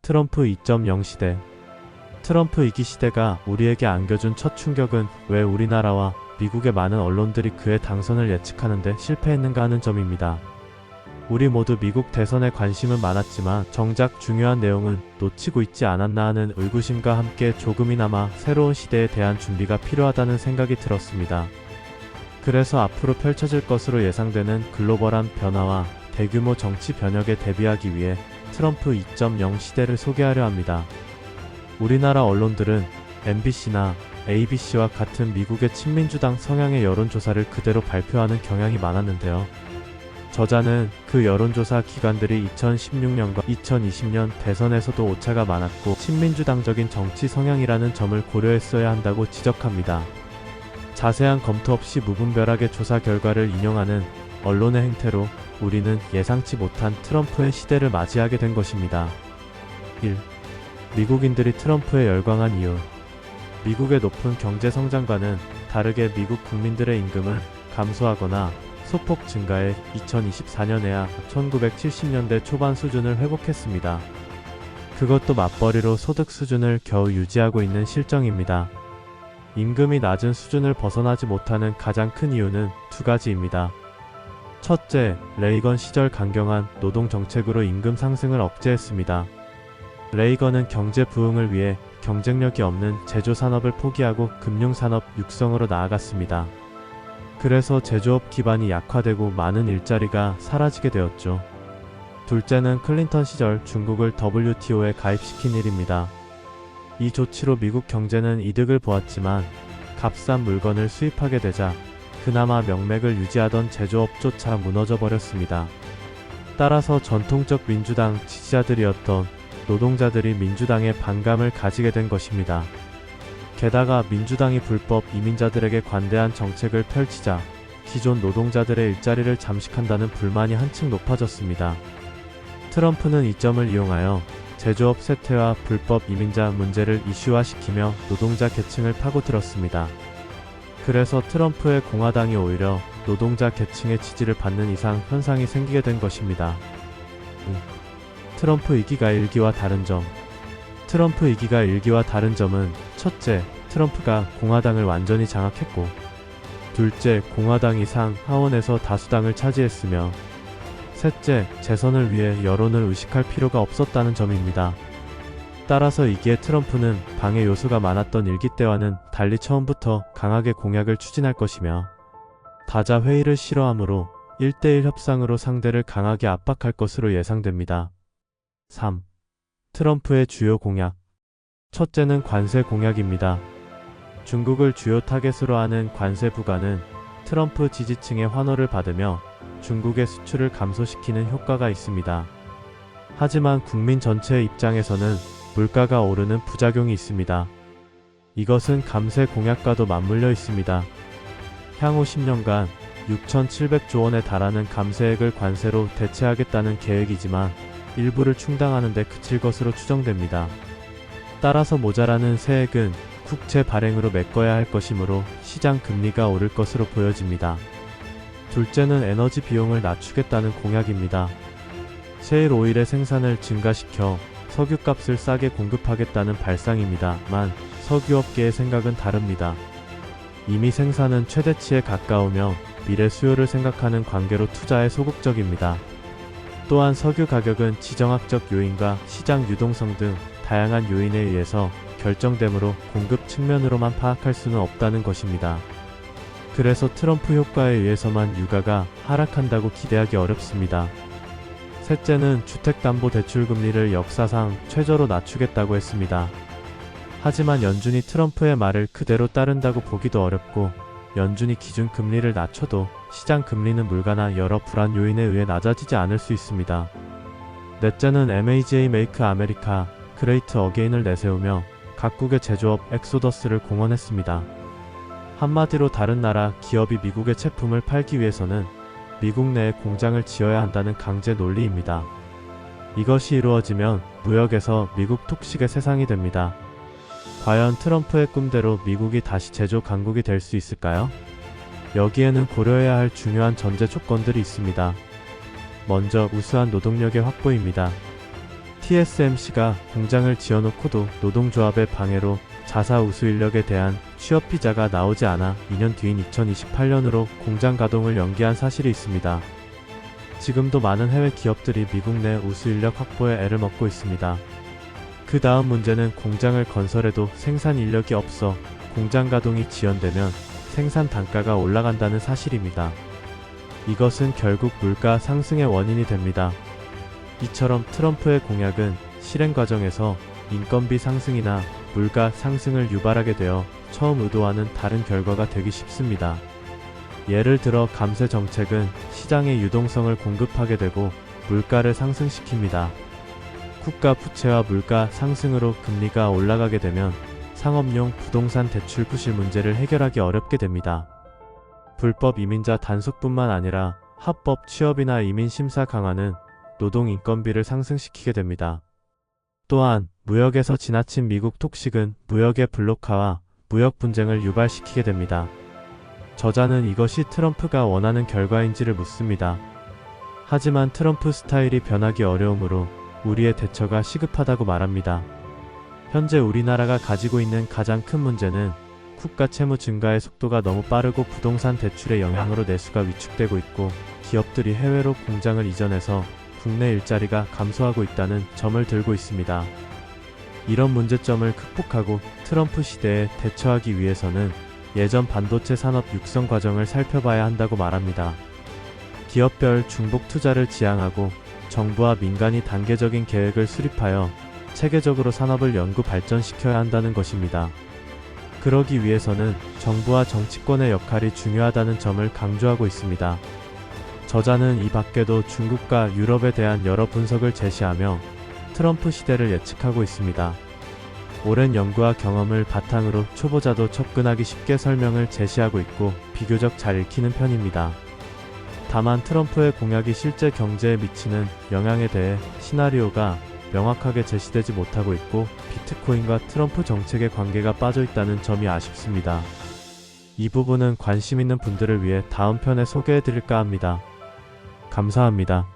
트럼프 2.0 시대. 트럼프 2기 시대가 우리에게 안겨준 첫 충격은 왜 우리나라와 미국의 많은 언론들이 그의 당선을 예측하는데 실패했는가 하는 점입니다. 우리 모두 미국 대선에 관심은 많았지만 정작 중요한 내용은 놓치고 있지 않았나 하는 의구심과 함께 조금이나마 새로운 시대에 대한 준비가 필요하다는 생각이 들었습니다. 그래서 앞으로 펼쳐질 것으로 예상되는 글로벌한 변화와 대규모 정치 변혁에 대비하기 위해 트럼프 2.0 시대를 소개하려 합니다. 우리나라 언론들은 MBC나 ABC와 같은 미국의 친민주당 성향의 여론조사를 그대로 발표하는 경향이 많았는데요. 저자는 그 여론조사 기관들이 2016년과 2020년 대선에서도 오차가 많았고 친민주당적인 정치 성향이라는 점을 고려했어야 한다고 지적합니다. 자세한 검토 없이 무분별하게 조사 결과를 인용하는 언론의 행태로 우리는 예상치 못한 트럼프의 시대를 맞이하게 된 것입니다. 1. 미국인들이 트럼프에 열광한 이유. 미국의 높은 경제 성장과는 다르게 미국 국민들의 임금은 감소하거나 소폭 증가해 2024년에야 1970년대 초반 수준을 회복했습니다. 그것도 맞벌이로 소득 수준을 겨우 유지하고 있는 실정입니다. 임금이 낮은 수준을 벗어나지 못하는 가장 큰 이유는 두 가지입니다. 첫째, 레이건 시절 강경한 노동 정책으로 임금 상승을 억제했습니다. 레이건은 경제 부흥을 위해 경쟁력이 없는 제조산업을 포기하고 금융산업 육성으로 나아갔습니다. 그래서 제조업 기반이 약화되고 많은 일자리가 사라지게 되었죠. 둘째는 클린턴 시절 중국을 WTO에 가입시킨 일입니다. 이 조치로 미국 경제는 이득을 보았지만 값싼 물건을 수입하게 되자 그나마 명맥을 유지하던 제조업조차 무너져 버렸습니다. 따라서 전통적 민주당 지지자들이었던 노동자들이 민주당에 반감을 가지게 된 것입니다. 게다가 민주당이 불법 이민자들에게 관대한 정책을 펼치자 기존 노동자들의 일자리를 잠식한다는 불만이 한층 높아졌습니다. 트럼프는 이 점을 이용하여 제조업 쇠퇴와 불법 이민자 문제를 이슈화시키며 노동자 계층을 파고들었습니다. 그래서 트럼프의 공화당이 오히려 노동자 계층의 지지를 받는 이상 현상이 생기게 된 것입니다. 트럼프 2기가 1기와 다른 점. 트럼프 2기가 1기와 다른 점은 첫째, 트럼프가 공화당을 완전히 장악했고 둘째, 공화당이 상 하원에서 다수당을 차지했으며 셋째, 재선을 위해 여론을 의식할 필요가 없었다는 점입니다. 따라서 2기의 트럼프는 방해 요소가 많았던 1기 때와는 달리 처음부터 강하게 공약을 추진할 것이며 다자 회의를 싫어하므로 1대1 협상으로 상대를 강하게 압박할 것으로 예상됩니다. 3. 트럼프의 주요 공약. 첫째는 관세 공약입니다. 중국을 주요 타겟으로 하는 관세 부과는 트럼프 지지층의 환호를 받으며 중국의 수출을 감소시키는 효과가 있습니다. 하지만 국민 전체의 입장에서는 물가가 오르는 부작용이 있습니다. 이것은 감세 공약과도 맞물려 있습니다. 향후 10년간 6,700조 원에 달하는 감세액을 관세로 대체하겠다는 계획이지만 일부를 충당하는 데 그칠 것으로 추정됩니다. 따라서 모자라는 세액은 국채 발행으로 메꿔야 할 것이므로 시장 금리가 오를 것으로 보여집니다. 둘째는 에너지 비용을 낮추겠다는 공약입니다. 셰일 오일의 생산을 증가시켜 석유값을 싸게 공급하겠다는 발상입니다만 석유업계의 생각은 다릅니다. 이미 생산은 최대치에 가까우며 미래 수요를 생각하는 관계로 투자에 소극적입니다. 또한 석유 가격은 지정학적 요인과 시장 유동성 등 다양한 요인에 의해서 결정되므로 공급 측면으로만 파악할 수는 없다는 것입니다. 그래서 트럼프 효과에 의해서만 유가가 하락한다고 기대하기 어렵습니다. 셋째는 주택담보대출금리를 역사상 최저로 낮추겠다고 했습니다. 하지만 연준이 트럼프의 말을 그대로 따른다고 보기도 어렵고 연준이 기준금리를 낮춰도 시장 금리는 물가나 여러 불안 요인에 의해 낮아지지 않을 수 있습니다. 넷째는 MAGA Make America Great Again을 내세우며 각국의 제조업 엑소더스를 공언했습니다. 한마디로 다른 나라 기업이 미국의 제품을 팔기 위해서는 미국 내에 공장을 지어야 한다는 강제 논리입니다. 이것이 이루어지면 무역에서 미국 독식의 세상이 됩니다. 과연 트럼프의 꿈대로 미국이 다시 제조 강국이 될 수 있을까요? 여기에는 고려해야 할 중요한 전제 조건들이 있습니다. 먼저 우수한 노동력의 확보입니다. TSMC가 공장을 지어놓고도 노동조합의 방해로 자사 우수 인력에 대한 취업 비자가 나오지 않아 2년 뒤인 2028년으로 공장 가동을 연기한 사실이 있습니다. 지금도 많은 해외 기업들이 미국 내 우수 인력 확보에 애를 먹고 있습니다. 그 다음 문제는 공장을 건설해도 생산 인력이 없어 공장 가동이 지연되면 생산 단가가 올라간다는 사실입니다. 이것은 결국 물가 상승의 원인이 됩니다. 이처럼 트럼프의 공약은 실행 과정에서 인건비 상승이나 물가 상승을 유발하게 되어 처음 의도와는 다른 결과가 되기 쉽습니다. 예를 들어 감세 정책은 시장의 유동성을 공급하게 되고 물가를 상승시킵니다. 국가 부채와 물가 상승으로 금리가 올라가게 되면 상업용 부동산 대출 부실 문제를 해결하기 어렵게 됩니다. 불법 이민자 단속뿐만 아니라 합법 취업이나 이민 심사 강화는 노동 인건비를 상승시키게 됩니다. 또한 무역에서 지나친 미국 톡식은 무역의 블록화와 무역 분쟁을 유발시키게 됩니다. 저자는 이것이 트럼프가 원하는 결과인지를 묻습니다. 하지만 트럼프 스타일이 변하기 어려우므로 우리의 대처가 시급하다고 말합니다. 현재 우리나라가 가지고 있는 가장 큰 문제는 국가 채무 증가의 속도가 너무 빠르고 부동산 대출의 영향으로 내수가 위축되고 있고 기업들이 해외로 공장을 이전해서 국내 일자리가 감소하고 있다는 점을 들고 있습니다. 이런 문제점을 극복하고 트럼프 시대에 대처하기 위해서는 예전 반도체 산업 육성 과정을 살펴봐야 한다고 말합니다. 기업별 중복 투자를 지향하고 정부와 민간이 단계적인 계획을 수립하여 체계적으로 산업을 연구 발전시켜야 한다는 것입니다. 그러기 위해서는 정부와 정치권의 역할이 중요하다는 점을 강조하고 있습니다. 저자는 이 밖에도 중국과 유럽에 대한 여러 분석을 제시하며 트럼프 시대를 예측하고 있습니다. 오랜 연구와 경험을 바탕으로 초보자도 접근하기 쉽게 설명을 제시하고 있고 비교적 잘 읽히는 편입니다. 다만 트럼프의 공약이 실제 경제에 미치는 영향에 대해 시나리오가 명확하게 제시되지 못하고 있고 비트코인과 트럼프 정책의 관계가 빠져 있다는 점이 아쉽습니다. 이 부분은 관심 있는 분들을 위해 다음 편에 소개해 드릴까 합니다. 감사합니다.